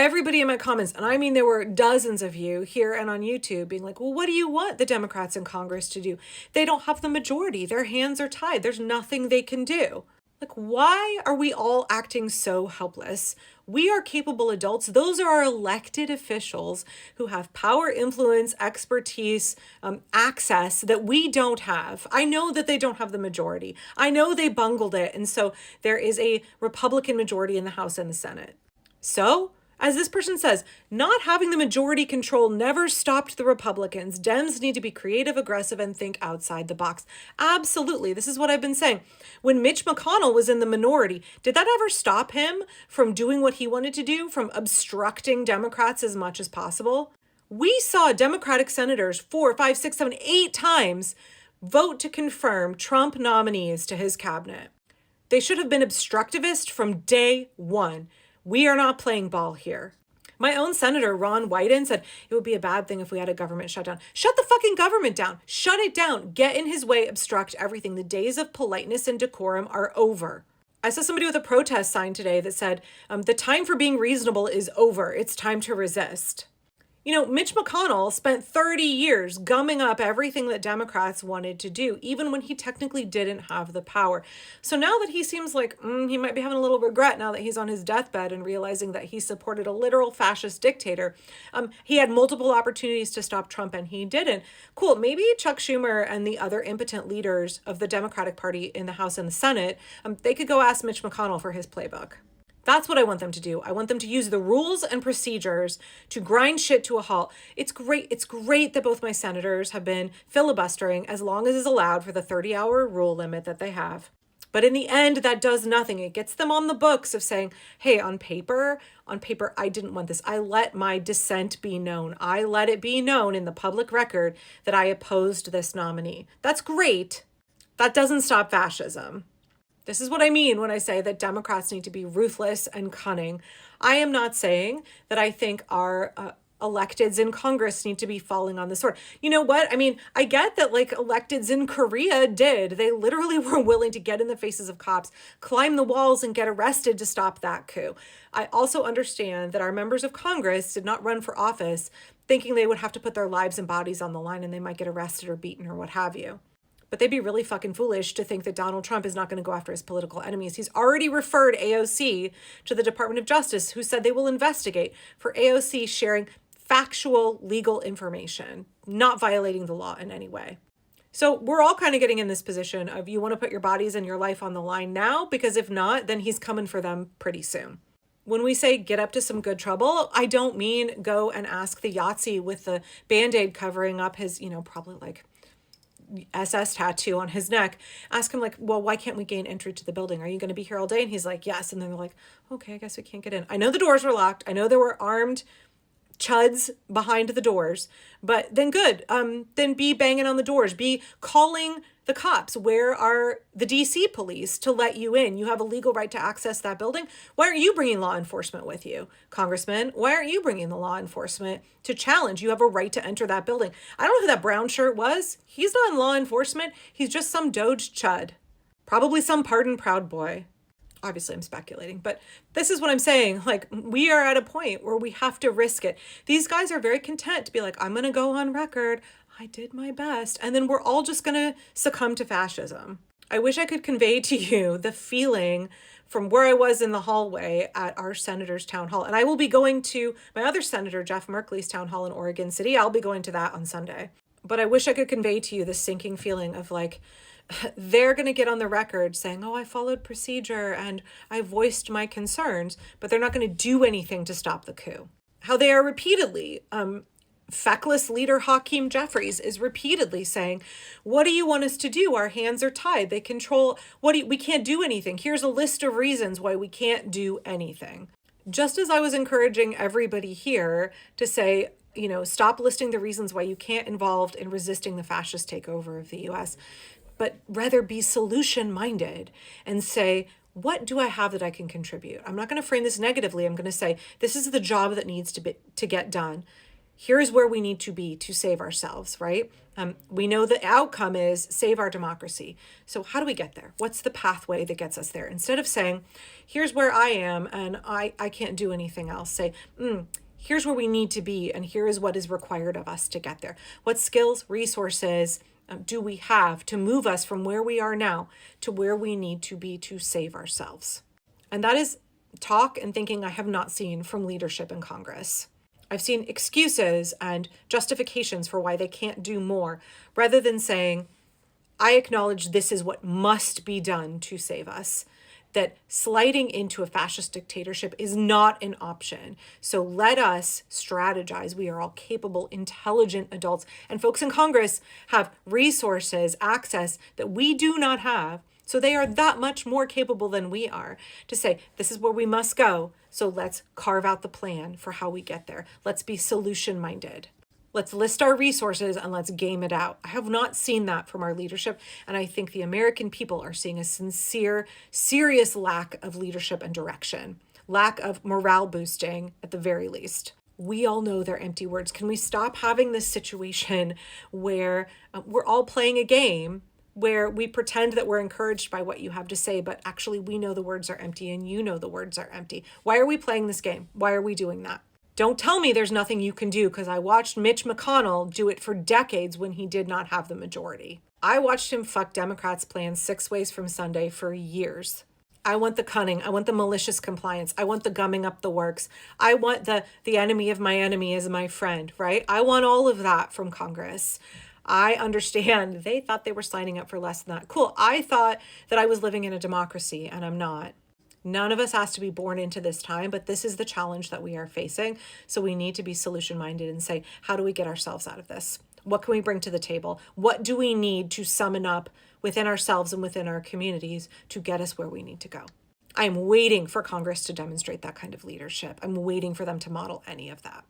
everybody in my comments, and I mean there were dozens of you here and on YouTube being like, well, what do you want the Democrats in Congress to do? They don't have the majority. Their hands are tied. There's nothing they can do. Like, why are we all acting so helpless? We are capable adults. Those are our elected officials who have power, influence, expertise, access that we don't have. I know that they don't have the majority. I know they bungled it. And so there is a Republican majority in the House and the Senate. So, as this person says, not having the majority control never stopped the Republicans. Dems need to be creative, aggressive, and think outside the box. Absolutely. This is what I've been saying. When Mitch McConnell was in the minority, did that ever stop him from doing what he wanted to do, from obstructing Democrats as much as possible? We saw Democratic senators 4, 5, 6, 7, 8 times vote to confirm Trump nominees to his cabinet. They should have been obstructivist from day one. We are not playing ball here. My own Senator Ron Wyden said it would be a bad thing if we had a government shutdown. Shut the fucking government down. Shut it down. Get in his way, obstruct everything. The days of politeness and decorum are over. I saw somebody with a protest sign today that said, the time for being reasonable is over. It's time to resist. You know, Mitch McConnell spent 30 years gumming up everything that Democrats wanted to do, even when he technically didn't have the power. So now that he seems like he might be having a little regret now that he's on his deathbed and realizing that he supported a literal fascist dictator, he had multiple opportunities to stop Trump and he didn't. Cool, maybe Chuck Schumer and the other impotent leaders of the Democratic Party in the House and the Senate, they could go ask Mitch McConnell for his playbook. That's what I want them to do. I want them to use the rules and procedures to grind shit to a halt. It's great. It's great that both my senators have been filibustering as long as is allowed for the 30-hour rule limit that they have. But in the end, that does nothing. It gets them on the books of saying, hey, on paper, I didn't want this. I let my dissent be known. I let it be known in the public record that I opposed this nominee. That's great. That doesn't stop fascism. This is what I mean when I say that Democrats need to be ruthless and cunning. I am not saying that I think our electeds in Congress need to be falling on the sword. You know what? I mean, I get that like electeds in Korea did. They literally were willing to get in the faces of cops, climb the walls, and get arrested to stop that coup. I also understand that our members of Congress did not run for office thinking they would have to put their lives and bodies on the line and they might get arrested or beaten or what have you. But they'd be really fucking foolish to think that Donald Trump is not going to go after his political enemies. He's already referred AOC to the Department of Justice, who said they will investigate for AOC sharing factual legal information, not violating the law in any way. So we're all kind of getting in this position of you want to put your bodies and your life on the line now, because if not, then he's coming for them pretty soon. When we say get up to some good trouble, I don't mean go and ask the Yahtzee with the Band-Aid covering up his, probably like SS tattoo on his neck, ask him like, well, why can't we gain entry to the building? Are you going to be here all day? And he's like, yes. And then they're like, okay, I guess we can't get in. I know the doors were locked. I know there were armed chuds behind the doors, but then good. Then be banging on the doors, be calling the cops. Where are the DC police to let you in? You have a legal right to access that building. Why aren't you bringing law enforcement with you, Congressman? Why aren't you bringing the law enforcement to challenge? You have a right to enter that building. I don't know who that brown shirt was. He's not in law enforcement. He's just some Doge chud, probably some pardon proud boy. Obviously, I'm speculating, but this is what I'm saying. Like, we are at a point where we have to risk it. These guys are very content to be like, I'm going to go on record. I did my best. And then we're all just going to succumb to fascism. I wish I could convey to you the feeling from where I was in the hallway at our senator's town hall. And I will be going to my other senator, Jeff Merkley's town hall in Oregon City. I'll be going to that on Sunday. But I wish I could convey to you the sinking feeling of like, they're going to get on the record saying, oh, I followed procedure and I voiced my concerns, but they're not going to do anything to stop the coup. How they are repeatedly, feckless leader Hakeem Jeffries is repeatedly saying, what do you want us to do? Our hands are tied. They control, we can't do anything. Here's a list of reasons why we can't do anything. Just as I was encouraging everybody here to say, stop listing the reasons why you can't involved in resisting the fascist takeover of the U.S., but rather be solution-minded and say, what do I have that I can contribute? I'm not going to frame this negatively. I'm going to say, this is the job that needs to get done. Here's where we need to be to save ourselves, right? We know the outcome is save our democracy. So how do we get there? What's the pathway that gets us there? Instead of saying, here's where I am and I can't do anything else, say, here's where we need to be and here is what is required of us to get there. What skills, resources do we have to move us from where we are now to where we need to be to save ourselves? And that is talk and thinking I have not seen from leadership in Congress. I've seen excuses and justifications for why they can't do more, rather than saying, I acknowledge this is what must be done to save us, that sliding into a fascist dictatorship is not an option. So let us strategize. We are all capable, intelligent adults, and folks in Congress have resources, access that we do not have. So they are that much more capable than we are to say, this is where we must go. So let's carve out the plan for how we get there. Let's be solution minded. Let's list our resources and let's game it out. I have not seen that from our leadership. And I think the American people are seeing a sincere, serious lack of leadership and direction, lack of morale boosting at the very least. We all know they're empty words. Can we stop having this situation where we're all playing a game where we pretend that we're encouraged by what you have to say, but actually we know the words are empty and you know the words are empty? Why are we playing this game? Why are we doing that? Don't tell me there's nothing you can do, because I watched Mitch McConnell do it for decades when he did not have the majority. I watched him fuck Democrats' plans 6 ways from Sunday for years. I want the cunning. I want the malicious compliance. I want the gumming up the works. I want the enemy of my enemy is my friend, right? I want all of that from Congress. I understand they thought they were signing up for less than that. Cool. I thought that I was living in a democracy and I'm not. None of us has to be born into this time, but this is the challenge that we are facing. So we need to be solution minded and say, how do we get ourselves out of this? What can we bring to the table? What do we need to summon up within ourselves and within our communities to get us where we need to go? I am waiting for Congress to demonstrate that kind of leadership. I'm waiting for them to model any of that.